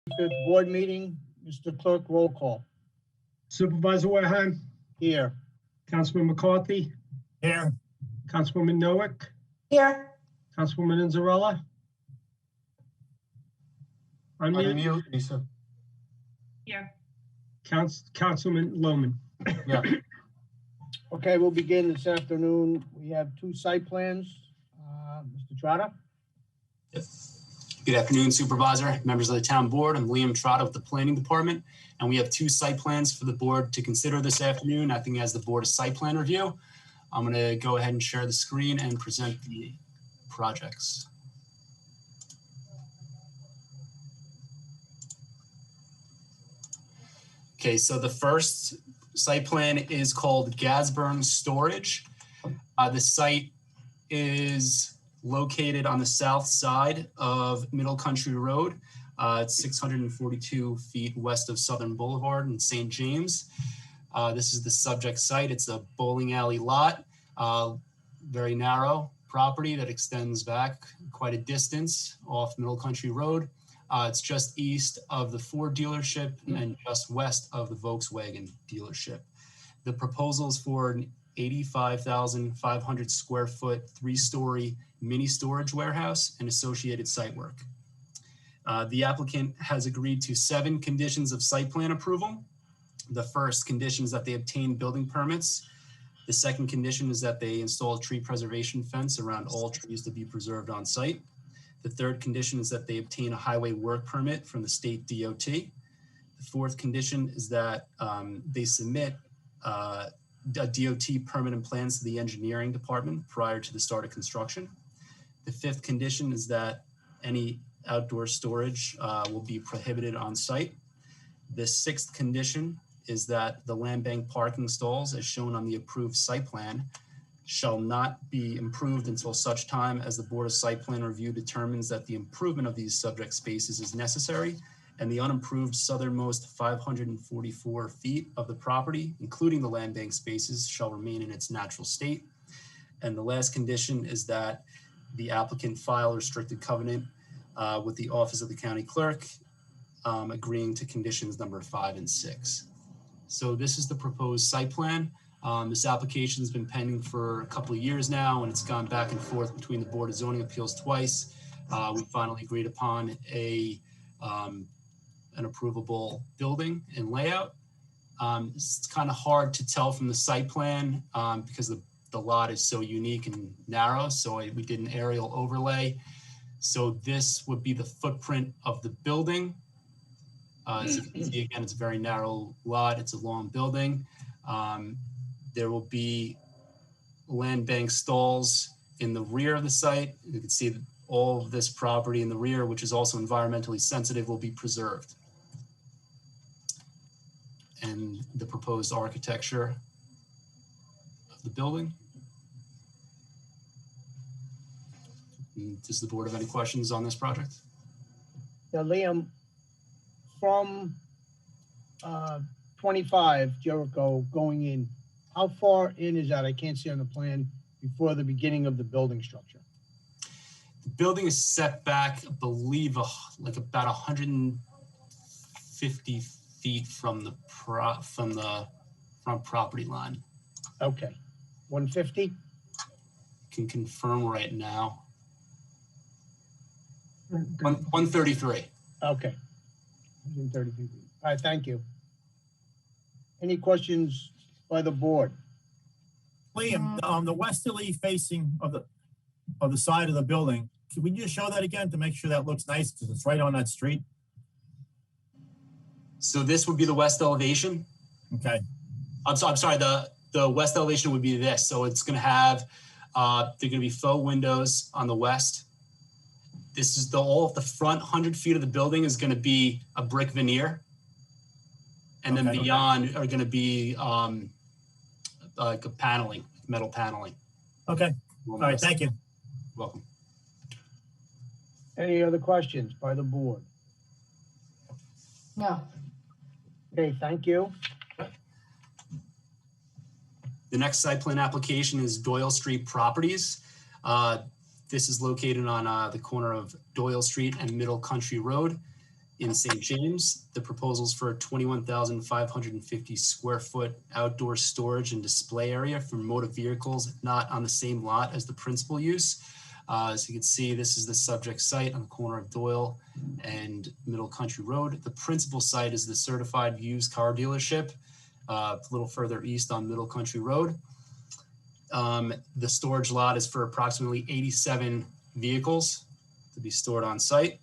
25th board meeting. Mr. Clerk, roll call. Supervisor Wareheim, Here. Councilman McCarthy, Here. Councilwoman Noack, Here. Councilwoman Inzarella. Unmute. Lisa. Here. Councilman Lohman. Yeah. Okay, we'll begin this afternoon. We have two site plans. Mr. Trotter? Good afternoon, Supervisor, members of the Town Board. I'm Liam Trotta with the Planning Department, and we have two site plans for the board to consider this afternoon, acting as the Board of Site Plan Review. I'm going to go ahead and share the screen and present the projects. Okay, so the first site plan is called Gasburn Storage. The site is located on the south side of Middle Country Road. It's 642 feet west of Southern Boulevard in St. James. This is the subject site. It's a bowling alley lot, very narrow property that extends back quite a distance off Middle Country Road. It's just east of the Ford dealership and just west of the Volkswagen dealership. The proposal is for an 85,500 square foot, 3-story mini storage warehouse and associated site work. The applicant has agreed to 7 conditions of site plan approval. The first condition is that they obtain building permits. The second condition is that they install a tree preservation fence around all trees to be preserved on site. The third condition is that they obtain a highway work permit from the state DOT. The fourth condition is that they submit a DOT permit and plans to the engineering department prior to the start of construction. The fifth condition is that any outdoor storage will be prohibited on site. The sixth condition is that the land bank parking stalls, as shown on the approved site plan, shall not be improved until such time as the Board of Site Plan Review determines that the improvement of these subject spaces is necessary, and the unimproved southernmost 544 feet of the property, including the land bank spaces, shall remain in its natural state. And the last condition is that the applicant file a restricted covenant with the Office of the County Clerk, agreeing to conditions number 5 and 6. So this is the proposed site plan. This application has been pending for a couple of years now, and it's gone back and forth between the Board of Zoning Appeals twice. We finally agreed upon an approvable building and layout. It's kind of hard to tell from the site plan because the lot is so unique and narrow, so we did an aerial overlay. So this would be the footprint of the building. As you can see, again, it's a very narrow lot. It's a long building. There will be land bank stalls in the rear of the site. You can see that all of this property in the rear, which is also environmentally sensitive, will be preserved. And the proposed architecture of the building. And does the board have any questions on this project? Now, Liam, from 25 Jericho going in, how far in is that? I can't see on the plan before the beginning of the building structure. The building is set back, I believe, like about 150 feet from the front property line. Okay, 150? Can confirm right now. 133. Okay, 133 feet. All right, thank you. Any questions by the board? Liam, the westerly facing of the side of the building, can we just show that again to make sure that looks nice because it's right on that street? So this would be the west elevation. Okay. I'm sorry. The west elevation would be this. So it's going to have they're going to be faux windows on the west. This is all of the front 100 feet of the building is going to be a brick veneer, and then beyond are going to be like a paneling, metal paneling. Okay. All right. Thank you. Welcome. Any other questions by the board? No. Okay, thank you. The next site plan application is Doyle Street Properties. This is located on the corner of Doyle Street and Middle Country Road. in St. James. The proposal's for a 21,550 square foot outdoor storage and display area for motor vehicles not on the same lot as the principal use. As you can see, this is the subject site on the corner of Doyle and Middle Country Road. The principal site is the certified used car dealership, a little further east on Middle Country Road. The storage lot is for approximately 87 vehicles to be stored on site.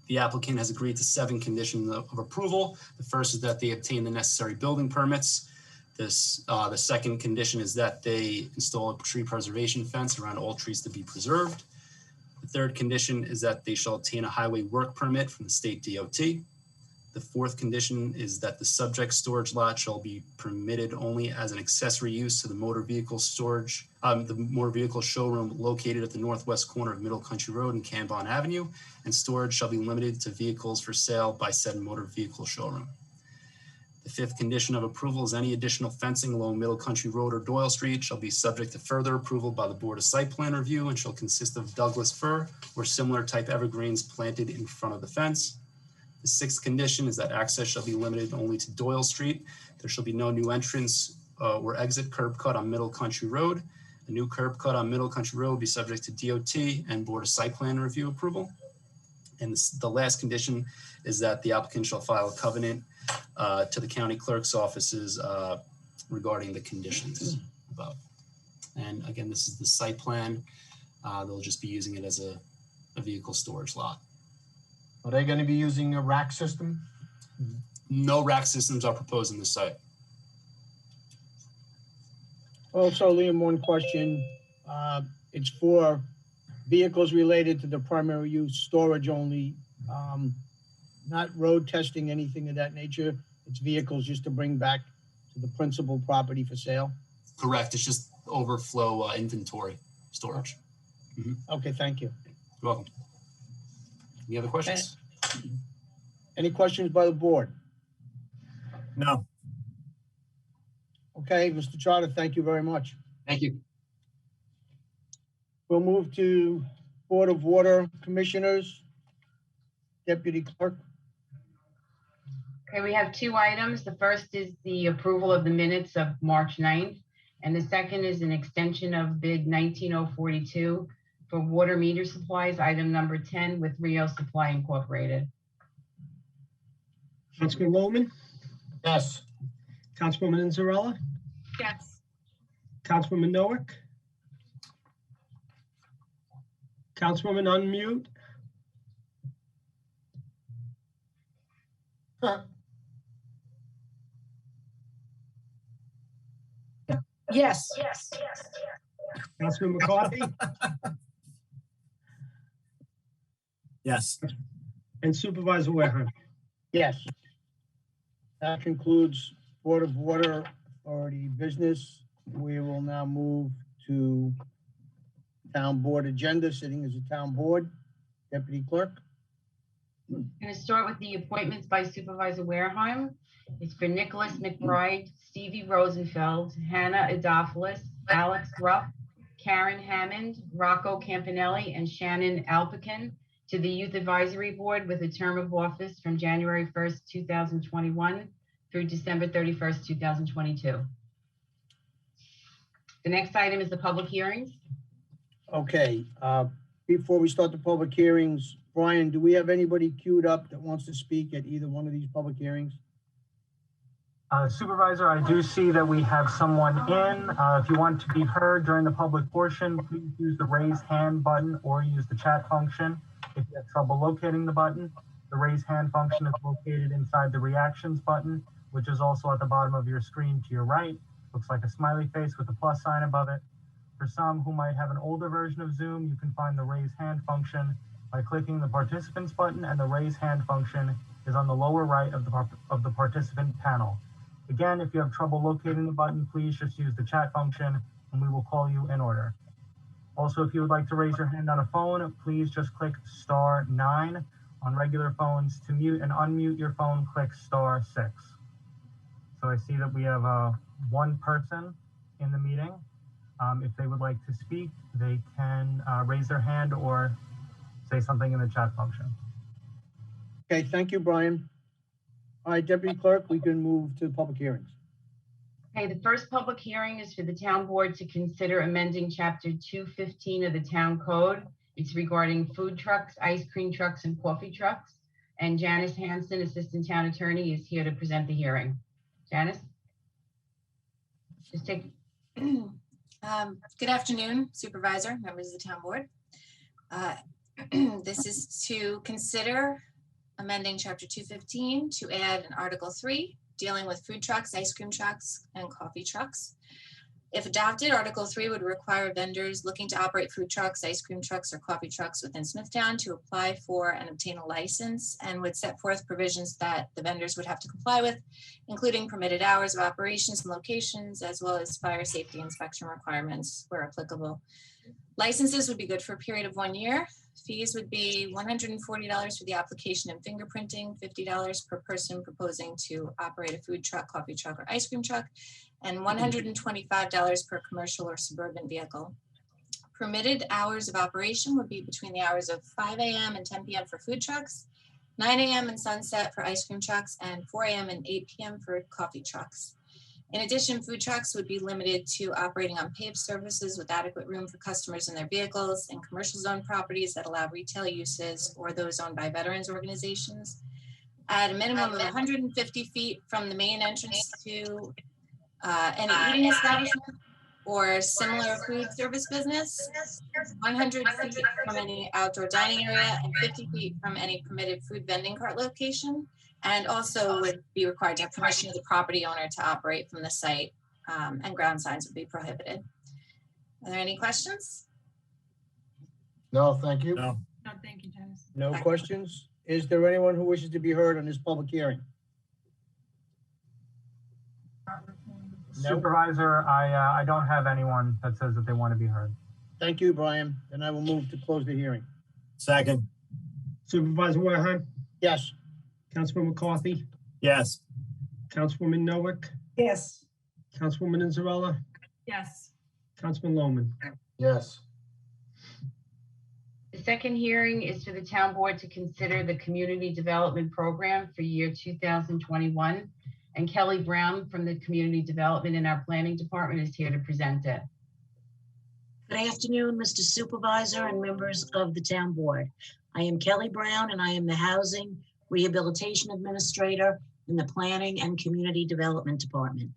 The applicant has agreed to 7 conditions of approval. The first is that they obtain the necessary building permits. The second condition is that they install a tree preservation fence around all trees to be preserved. The third condition is that they shall obtain a highway work permit from the state DOT. The fourth condition is that the subject storage lot shall be permitted only as an accessory use to the motor vehicle storage, the motor vehicle showroom located at the northwest corner of Middle Country Road and Cambon Avenue, and storage shall be limited to vehicles for sale by said motor vehicle showroom. The fifth condition of approval is any additional fencing along Middle Country Road or Doyle Street shall be subject to further approval by the Board of Site Plan Review and shall consist of Douglas fir or similar type evergreens planted in front of the fence. The sixth condition is that access shall be limited only to Doyle Street. There shall be no new entrance or exit curb cut on Middle Country Road. A new curb cut on Middle Country Road will be subject to DOT and Board of Site Plan Review approval. And the last condition is that the applicant shall file a covenant to the county clerk's offices regarding the conditions above. And again, this is the site plan. They'll just be using it as a vehicle storage lot. Are they going to be using a rack system? No rack systems are proposed in this site. Also, Liam, one question. It's for vehicles related to the primary use, storage only, not road testing, anything of that nature. It's vehicles just to bring back to the principal property for sale. Correct. It's just overflow inventory storage. Okay, thank you. You're welcome. Any other questions? Any questions by the board? No. Okay, Mr. Charter, thank you very much. Thank you. We'll move to Board of Water Commissioners. Deputy Clerk. Okay, we have 2 items. The first is the approval of the minutes of March 9th, and the second is an extension of bid 19042 for water meter supplies, item number 10 with Rio Supply Incorporated. Councilman Lohman, Yes. Councilwoman Inzarella, Yes. Councilwoman Noack, Councilwoman unmute, Yes. Councilman McCarthy, Yes. and Supervisor Wareheim. Yes. That concludes Board of Water Authority business. We will now move to Town Board agenda, sitting as a Town Board. Deputy Clerk. I'm going to start with the appointments by Supervisor Wareheim. It's for Nicholas McBride, Stevie Rosenfeld, Hannah Adopoulos, Alex Rupp, Karen Hammond, Rocco Campanelli, and Shannon Alpican to the Youth Advisory Board with a term of office from January 1st, 2021 through December 31st, 2022. The next item is the public hearings. Okay, before we start the public hearings, Brian, do we have anybody queued up that wants to speak at either one of these public hearings? Supervisor, I do see that we have someone in. If you want to be heard during the public portion, please use the raise hand button or use the chat function. If you have trouble locating the button, the raise hand function is located inside the reactions button, which is also at the bottom of your screen to your right. Looks like a smiley face with a plus sign above it. For some who might have an older version of Zoom, you can find the raise hand function by clicking the participants button, and the raise hand function is on the lower right of the participant panel. Again, if you have trouble locating the button, please just use the chat function and we will call you in order. Also, if you would like to raise your hand on a phone, please just click *9. On regular phones, to mute and unmute your phone, click *6. So I see that we have one person in the meeting. If they would like to speak, they can raise their hand or say something in the chat function. Okay, thank you, Brian. All right, Deputy Clerk, we can move to public hearings. Okay, the first public hearing is for the town board to consider amending chapter 215 of the town code. It's regarding food trucks, ice cream trucks, and coffee trucks. And Janice Hanson, Assistant Town Attorney, is here to present the hearing. Janice? Just take, Good afternoon, Supervisor, members of the town board. This is to consider amending chapter 215 to add an article 3 dealing with food trucks, ice cream trucks, and coffee trucks. If adopted, article 3 would require vendors looking to operate food trucks, ice cream trucks, or coffee trucks within Smithtown to apply for and obtain a license, and would set forth provisions that the vendors would have to comply with, including permitted hours of operations and locations, as well as fire safety inspection requirements where applicable. Licenses would be good for a period of 1 year. Fees would be $140 for the application and fingerprinting, $50 per person proposing to operate a food truck, coffee truck, or ice cream truck, and $125 per commercial or suburban vehicle. Permitted hours of operation would be between the hours of 5 a.m. and 10 p.m. for food trucks, 9 a.m. and sunset for ice cream trucks, and 4 a.m. and 8 p.m. for coffee trucks. In addition, food trucks would be limited to operating on paved surfaces with adequate room for customers in their vehicles, and commercial zone properties that allow retail uses or those owned by veterans organizations. At a minimum of 150 feet from the main entrance to any eating establishment or similar food service business, 100 feet from any outdoor dining area, and 50 feet from any permitted food vending cart location. And also would be required to have permission of the property owner to operate from the site, and ground signs would be prohibited. Are there any questions? No, thank you. No. No, thank you, Janice. No questions? Is there anyone who wishes to be heard on this public hearing? No. Supervisor, I don't have anyone that says that they want to be heard. Thank you, Brian. Then I will move to close the hearing. Second, Supervisor Wareheim, Yes. Councilman McCarthy, yes. Councilwoman Noack, Yes. Councilwoman Inzarella, Yes. Councilman Lohman. Yes. the second hearing is for the town board to consider the community development program for year 2021. And Kelly Brown from the Community Development in our Planning Department is here to present it. Good afternoon, Mr. Supervisor and members of the town board. I am Kelly Brown and I am the Housing Rehabilitation Administrator in the Planning and Community Development Department.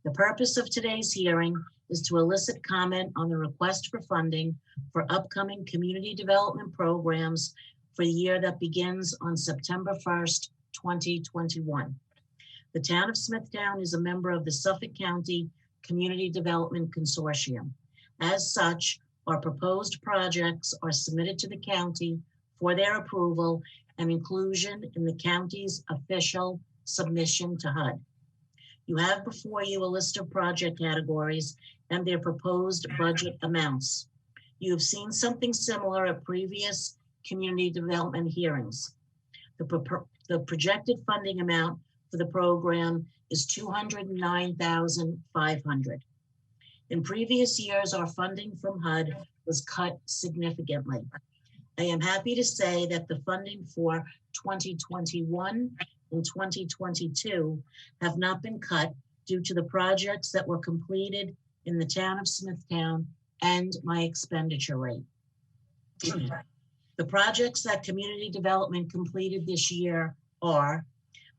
The purpose of today's hearing is to elicit comment on the request for funding for upcoming community development programs for the year that begins on September 1st, 2021. The town of Smithtown is a member of the Suffolk County Community Development Consortium. As such, our proposed projects are submitted to the county for their approval and inclusion in the county's official submission to HUD. You have before you a list of project categories and their proposed budget amounts. You have seen something similar at previous community development hearings. The projected funding amount for the program is $209,500. In previous years, our funding from HUD was cut significantly. I am happy to say that the funding for 2021 and 2022 have not been cut due to the projects that were completed in the town of Smithtown and my expenditure rate. The projects that community development completed this year are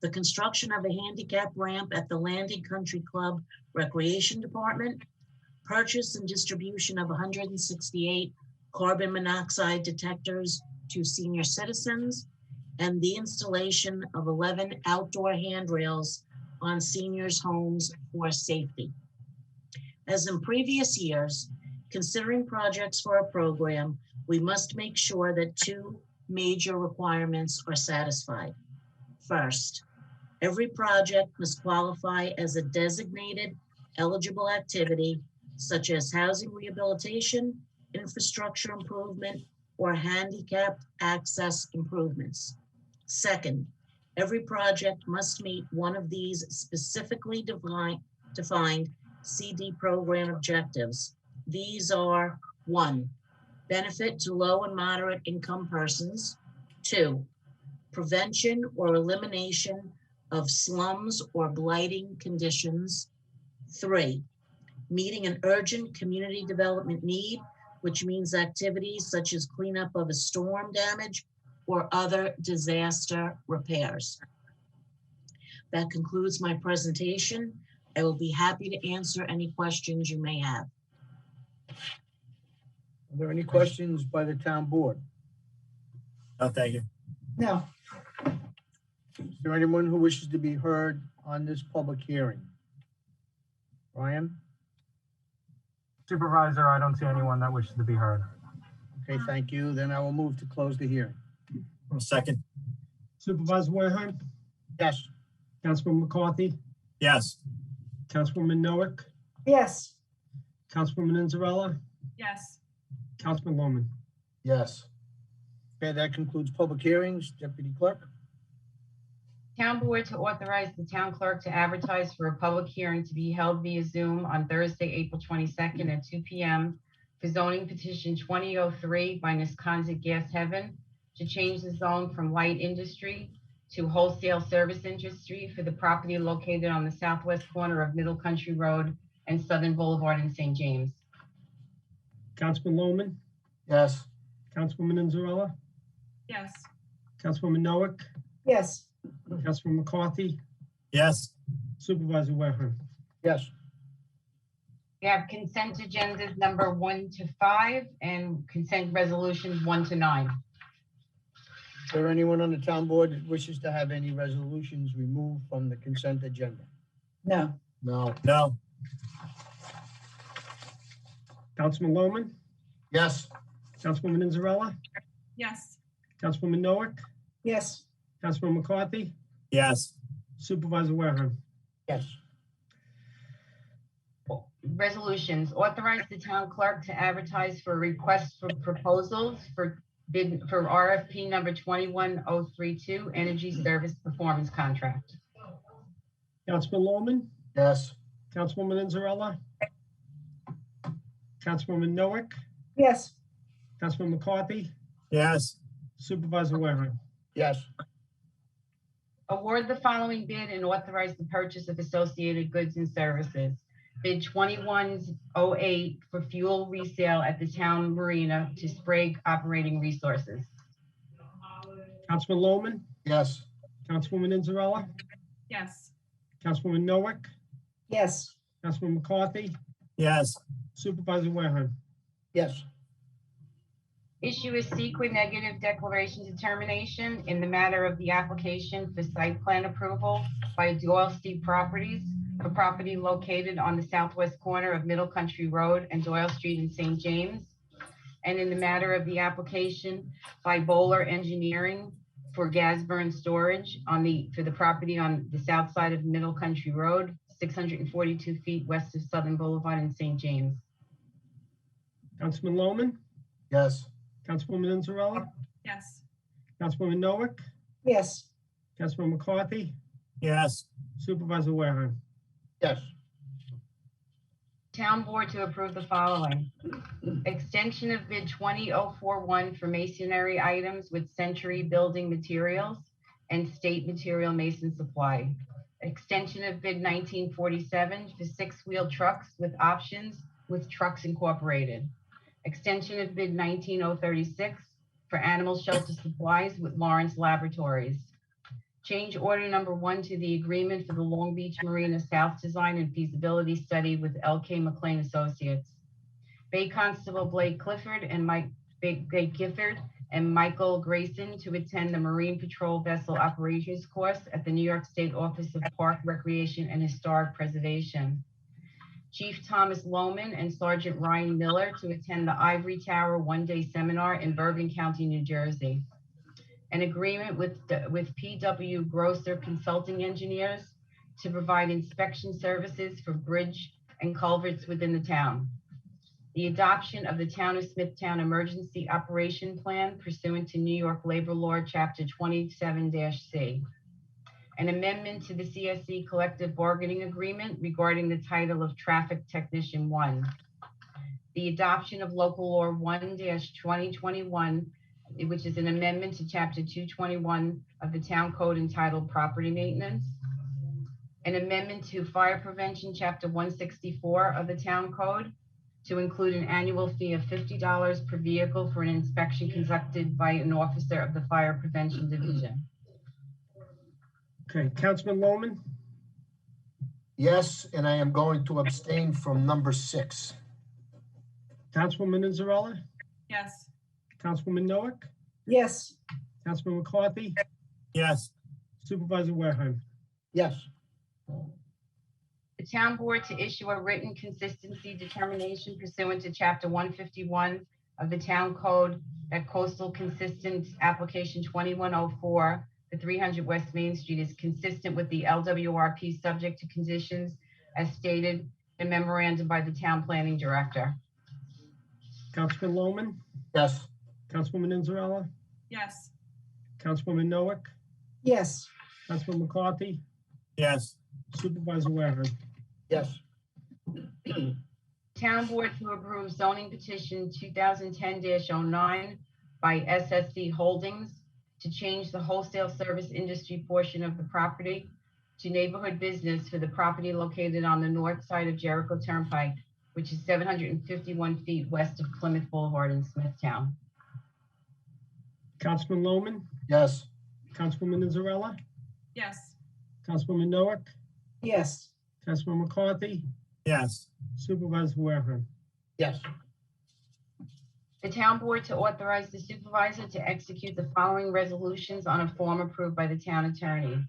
the construction of a handicap ramp at the Landing Country Club Recreation Department, purchase and distribution of 168 carbon monoxide detectors to senior citizens, and the installation of 11 outdoor handrails on seniors' homes for safety. As in previous years, considering projects for a program, we must make sure that two major requirements are satisfied. First, every project must qualify as a designated eligible activity, such as housing rehabilitation, infrastructure improvement, or handicapped access improvements. Second, every project must meet one of these specifically defined CD program objectives. These are: 1, benefit to low and moderate income persons; 2, prevention or elimination of slums or blighting conditions. 3, meeting an urgent community development need, which means activities such as cleanup of a storm damage or other disaster repairs. That concludes my presentation. I will be happy to answer any questions you may have. Are there any questions by the town board? No, thank you. No. Is there anyone who wishes to be heard on this public hearing? Ryan? Supervisor, I don't see anyone that wishes to be heard. Okay, thank you. Then I will move to close the hearing. Second, Supervisor Wareheim, Yes. Councilman McCarthy, yes. Councilwoman Noack, Yes. Councilwoman Inzarella, Yes. Councilman Loman. Yes. Okay, that concludes public hearings. Deputy Clerk? Town board to authorize the town clerk to advertise for a public hearing to be held via Zoom on Thursday, April 22nd at 2 p.m. for zoning petition 2003 by Nisconset Gas Heaven to change the zone from light industry to wholesale service industry for the property located on the southwest corner of Middle Country Road and Southern Boulevard in St. James. Councilman Loman, Yes. Councilwoman Inzarella, Yes. Councilwoman Noack, Yes. Councilman McCarthy, Yes, Supervisor Wareheim. Yes. We have consent agendas number 1 to 5 and consent resolutions 1 to 9. Is there anyone on the town board that wishes to have any resolutions removed from the consent agenda? No. No. no, Councilman Loman, Yes. Councilwoman Inzarella, Yes. Councilwoman Noack, Yes. Councilman McCarthy, yes. Supervisor Wareheim. Yes. Resolutions, authorize the town clerk to advertise for requests for proposals for bid for RFP number 21032, Energy Service Performance Contract. Councilman Loman, Yes. Councilwoman Inzarella, Councilwoman Noack, Yes. Councilman McCarthy, Yes, Supervisor Wareheim. Yes. Award the following bid and authorize the purchase of associated goods and services. Bid 2108 for fuel resale at the town marina to Sprague Operating Resources. Councilman Loman, Yes. Councilwoman Inzarella, Yes. Councilwoman Noack, Yes. Councilman McCarthy, yes. Supervisor Wareheim. Yes. Issue a secret negative declaration determination in the matter of the application for site plan approval by Doyle Properties for property located on the southwest corner of Middle Country Road and Doyle Street in St. James. And in the matter of the application by Bowler Engineering for gas burn storage for the property on the south side of Middle Country Road, 642 feet west of Southern Boulevard in St. James. Councilman Loman, Yes. Councilwoman Inzarella, Yes. Councilwoman Noack, Yes. Councilman McCarthy, Yes, Supervisor Wareheim. Yes. Town board to approve the following. Extension of bid 20041 for masonry items with Century Building Materials and State Material Mason Supply. Extension of bid 1947 for 6-wheel trucks with options with Trucks Incorporated. Extension of bid 19036 for animal shelter supplies with Lawrence Laboratories. Change order number 1 to the agreement for the Long Beach Marina South Design and Feasibility Study with LK McLean Associates. Bay Constable Blake Clifford and Blake Gifford and Michael Grayson to attend the Marine Patrol Vessel Operations course at the New York State Office of Park Recreation and Historic Preservation. Chief Thomas Lohman and Sergeant Ryan Miller to attend the Ivory Tower one-day seminar in Bergen County, New Jersey. An agreement with PW Grosser Consulting Engineers to provide inspection services for bridge and culverts within the town. The adoption of the Town of Smithtown Emergency Operation Plan pursuant to New York Labor Law, Chapter 27-C. An amendment to the CSE Collective Bargaining Agreement regarding the title of Traffic Technician 1. The adoption of Local Law 1-2021 which is an amendment to Chapter 221 of the Town Code entitled Property Maintenance. An amendment to Fire Prevention, Chapter 164 of the Town Code, to include an annual fee of $50 per vehicle for an inspection conducted by an officer of the Fire Prevention Division. Okay, Councilman Lohman, Yes, and I am going to abstain from number 6. Councilwoman Inzarella, Yes. Councilwoman Noack, Yes. Councilman McCarthy, yes, Supervisor Wareheim. Yes. The town board to issue a written consistency determination pursuant to Chapter 151 of the Town Code that coastal consistent application 2104 for 300 West Main Street is consistent with the LWRP subject to conditions as stated in memorandum by the town planning director. Councilman Lohman, Yes. Councilwoman Inzarella, Yes. Councilwoman Noack, Yes. Councilman McCarthy, yes, Supervisor Wareheim. Yes. Town board to approve zoning petition 2010-09 by SSC Holdings to change the wholesale service industry portion of the property to neighborhood business for the property located on the north side of Jericho Turnpike, which is 751 feet west of Plymouth Boulevard in Smithtown. Councilman Lohman, Yes. Councilwoman Inzarella, Yes. Councilwoman Noack, Yes. Councilman McCarthy, yes, Supervisor Wareheim. Yes. The town board to authorize the supervisor to execute the following resolutions on a form approved by the town attorney.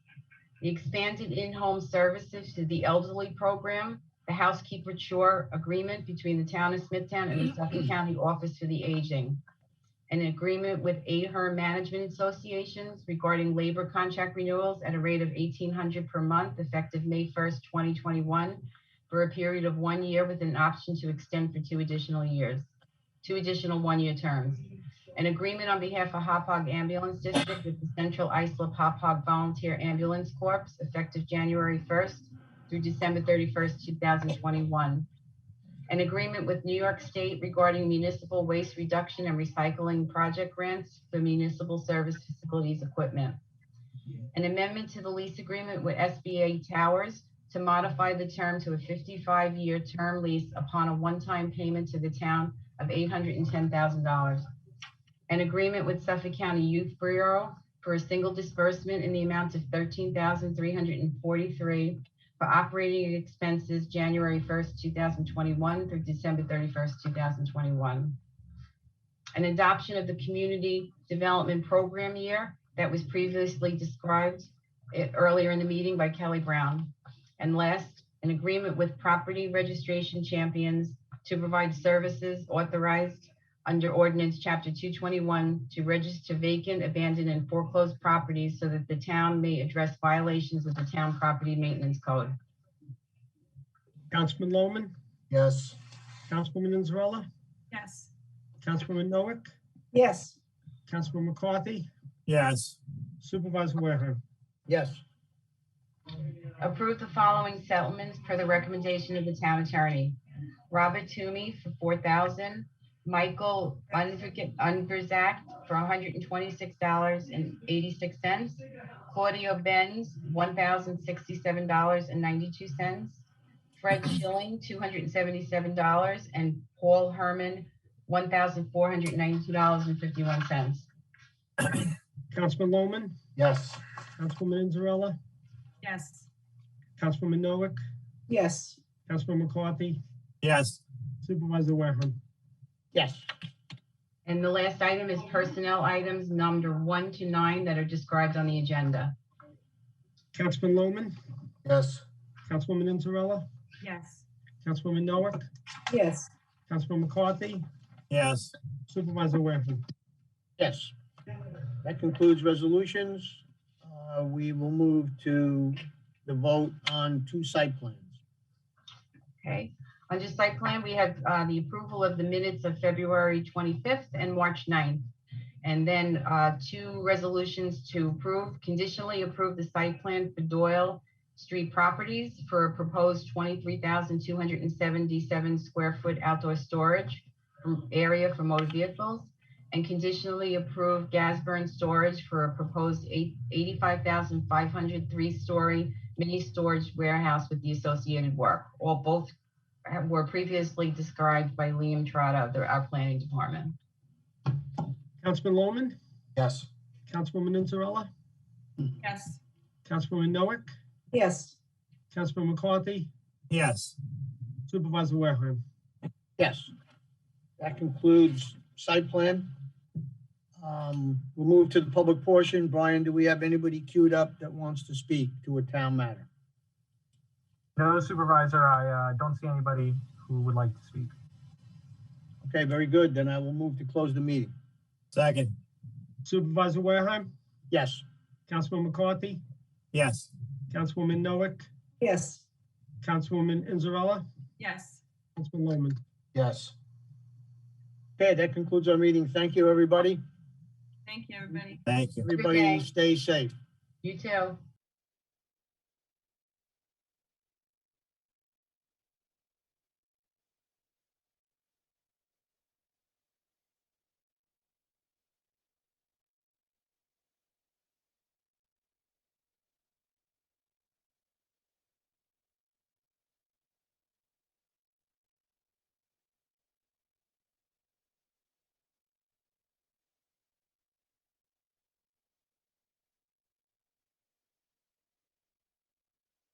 The expanded in-home services to the elderly program, the housekeeper chore agreement between the town of Smithtown and the Suffolk County Office for the Aging. An agreement with Ahern Management Associations regarding labor contract renewals at a rate of $1,800 per month effective May 1st, 2021 for a period of 1 year with an option to extend for 2 additional one-year terms. An agreement on behalf of Hauppauge Ambulance District with the Central Islip Hauppauge Volunteer Ambulance Corps effective January 1st through December 31st, 2021. An agreement with New York State regarding municipal waste reduction and recycling project grants for municipal service facilities equipment. An amendment to the lease agreement with SBA Towers to modify the term to a 55-year term lease upon a one-time payment to the town of $810,000. An agreement with Suffolk County Youth Bureau for a single disbursement in the amount of $13,343 for operating expenses January 1st, 2021 through December 31st, 2021. An adoption of the Community Development Program year that was previously described earlier in the meeting by Kelly Brown. And last, an agreement with Property Registration Champions to provide services authorized under Ordinance Chapter 221 to register vacant, abandoned, and foreclosed properties so that the town may address violations of the Town Property Maintenance Code. Councilman Lohman, Yes. Councilwoman Inzarella, Yes. Councilwoman Noack, Yes. Councilman McCarthy, yes, Supervisor Wareheim. Yes. Approve the following settlements per the recommendation of the town attorney. Robert Toomey for $4,000, Michael Unverzak for $126.86, Claudio Benz, $1,067.92, Fred Schilling, $277, and Paul Herman, $1,492.51. Councilman Lohman, Yes. Councilwoman Inzarella, Yes. Councilwoman Noack, Yes. Councilman McCarthy, yes, Supervisor Wareham. Yes. And the last item is personnel items number 1 to 9 that are described on the agenda. Councilman Lohman, Yes. Councilwoman Inzarella, Yes. Councilwoman Noack, Yes. Councilman McCarthy, yes. Supervisor Wareham. Yes. That concludes resolutions. We will move to the vote on 2 site plans. Okay. Under site plan, we have the approval of the minutes of February 25th and March 9th. And then 2 resolutions to approve, conditionally approve the site plan for Doyle Street Properties for a proposed 23,277 square foot outdoor storage area for motor vehicles. and conditionally approve gas burn storage for a proposed 85,500 three-story mini storage warehouse with the associated work. Both were previously described by Liam Trotta, our planning department. Councilman Lohman, Yes. Councilwoman Inzarella, Yes. Councilwoman Noack, Yes. Councilman McCarthy, Yes. Supervisor Wareheim. Yes. That concludes site plan. We'll move to the public portion. Brian, do we have anybody queued up that wants to speak to a town matter? No, Supervisor, I don't see anybody who would like to speak. Okay, very good. Then I will move to close the meeting. Second. Supervisor Wareheim, Yes. Councilman McCarthy, Yes. Councilwoman Noack, Yes. Councilwoman Inzarella, Yes. Councilman Lohman. Yes. Okay, that concludes our meeting. Thank you, everybody. Thank you, everybody. Thank you. Everybody stay safe. You too.